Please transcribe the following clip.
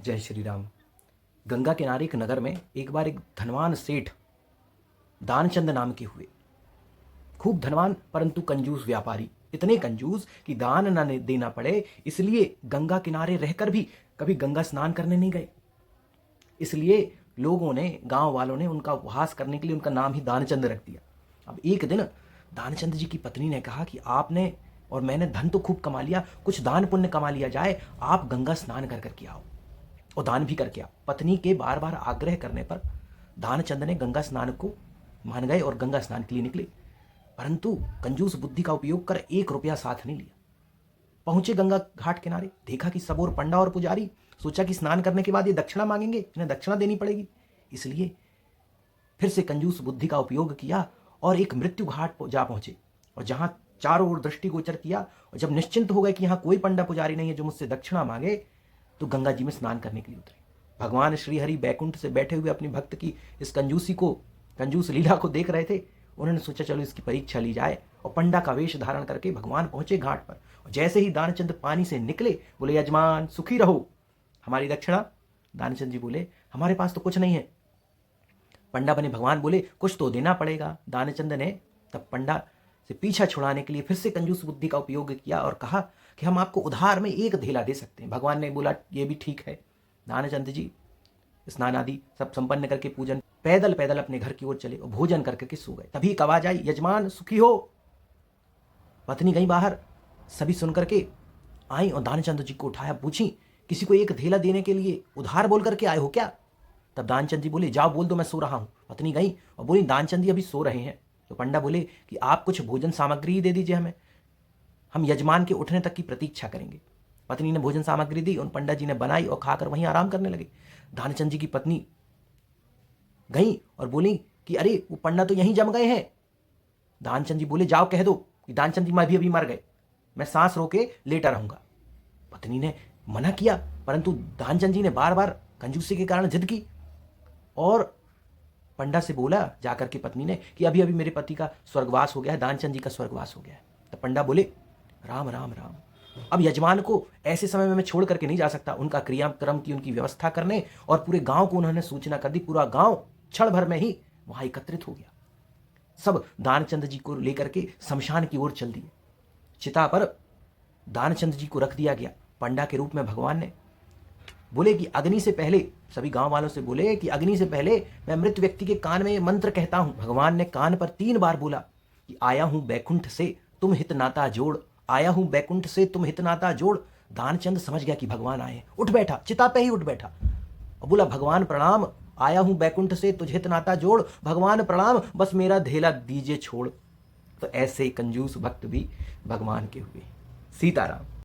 जय श्री राम। गंगा किनारे एक नगर में एक बार एक धनवान सेठ दानचंद नाम के हुए। खूब धनवान परंतु कंजूस व्यापारी, इतने कंजूस कि दान न देना पड़े इसलिए गंगा किनारे रहकर भी कभी गंगा स्नान करने नहीं गए। इसलिए लोगों ने, गांव वालों ने उनका उपहास करने के लिए उनका नाम ही दानचंद रख दिया। अब एक दिन दानचंद जी की पत्नी ने कहा कि आपने और मैंने धन तो खूब कमा लिया, कुछ दान पुण्य कमा लिया जाए, आप गंगा स्नान कर करके आओ और दान भी करके आओ। पत्नी के बार बार आग्रह करने पर दानचंद ने गंगा स्नान को मान गए और गंगा स्नान के लिए निकले, परंतु कंजूस बुद्धि का उपयोग कर 1 रुपया साथ नहीं लिया। पहुंचे गंगा घाट किनारे, देखा कि सब और पंडा और पुजारी। सोचा कि स्नान करने के बाद ये दक्षिणा मांगेंगे, इन्हें दक्षिणा देनी पड़ेगी, इसलिए फिर से कंजूस बुद्धि का उपयोग किया और एक मृत्यु घाट जा पहुंचे और जहां चारों ओर दृष्टिगोचर किया और जब निश्चिंत हो गए कि यहां कोई पंडा पुजारी नहीं है जो मुझसे दक्षिणा मांगे, तो गंगा जी में स्नान करने के लिए उतरे। भगवान श्रीहरि बैकुंठ से बैठे हुए अपनी भक्त की इस कंजूस लीला को देख रहे थे। उन्होंने सोचा चलो इसकी परीक्षा ली जाए और पंडा का वेश धारण करके भगवान पहुंचे घाट पर। और जैसे ही दानचंद पानी से निकले, बोले यजमान सुखी रहो, हमारी दक्षिणा। दानचंद जी बोले हमारे पास तो कुछ नहीं है। पंडा बने भगवान बोले कुछ तो देना पड़ेगा। दानचंद ने तब पंडा से पीछा छुड़ाने के लिए फिर से कंजूस बुद्धि का उपयोग किया और कहा कि हम आपको उधार में 1 धेला दे सकते हैं। भगवान ने बोला ये भी ठीक है। दानचंद जी स्नान आदि सब संपन्न करके पूजन पैदल पैदल अपने घर की ओर चले और भोजन करके सो गए। तभी एक आवाज आई, यजमान सुखी हो। पत्नी गई बाहर, सभी सुन करके आई और दानचंद जी को उठाया, पूछी किसी को 1 धेला देने के लिए उधार बोल करके आए हो क्या? तब दानचंद जी बोले जाओ बोल दो मैं सो रहा हूं। पत्नी गई और बोली दानचंद जी अभी सो रहे हैं। तो पंडा बोले कि आप कुछ भोजन सामग्री ही दे दीजिए हमें, हम यजमान के उठने तक की प्रतीक्षा करेंगे। पत्नी ने भोजन सामग्री दी, उन पंडा जी ने बनाई और खाकर वहीं आराम करने लगे। दानचंद जी की पत्नी गई और बोली कि अरे वो पंडा तो यहीं जम गए हैं। दानचंद जी बोले जाओ कह दो कि दानचंद जी मैं भी मर गए, मैं सांस रोके लेटा रहूंगा। पत्नी ने मना किया, परंतु दानचंद जी ने बार बार कंजूसी के कारण जिद की और पंडा से बोला जाकर के पत्नी ने कि अभी अभी मेरे पति का स्वर्गवास हो गया है, दानचंद जी का स्वर्गवास हो गया है। तो पंडा बोले राम राम राम, अब यजमान को ऐसे समय में मैं छोड़ करके नहीं जा सकता। उनका क्रियाक्रम की उनकी व्यवस्था करने और पूरे गांव को उन्होंने सूचना कर दी। पूरा गांव क्षण भर में ही वहां एकत्रित हो गया। सब दानचंद जी को लेकर के शमशान की ओर चल दिए। चिता पर दानचंद जी को रख दिया गया। पंडा के रूप में भगवान ने बोले कि अग्नि से पहले, सभी गांव वालों से बोले कि अग्नि से पहले मैं मृत व्यक्ति के कान में मंत्र कहता हूं। भगवान ने कान पर 3 बार बोला कि आया हूं बैकुंठ से तुम हित नाता जोड़, आया हूं बैकुंठ से तुम हित नाता जोड़। दानचंद समझ गया कि भगवान आए, उठ बैठा, चिता पे ही उठ बैठा और बोला भगवान प्रणाम, आया हूं बैकुंठ से तुझ हित नाता जोड़, भगवान प्रणाम, बस मेरा धेला दीजिए छोड़। तो ऐसे कंजूस भक्त भी भगवान के हुए। सीताराम।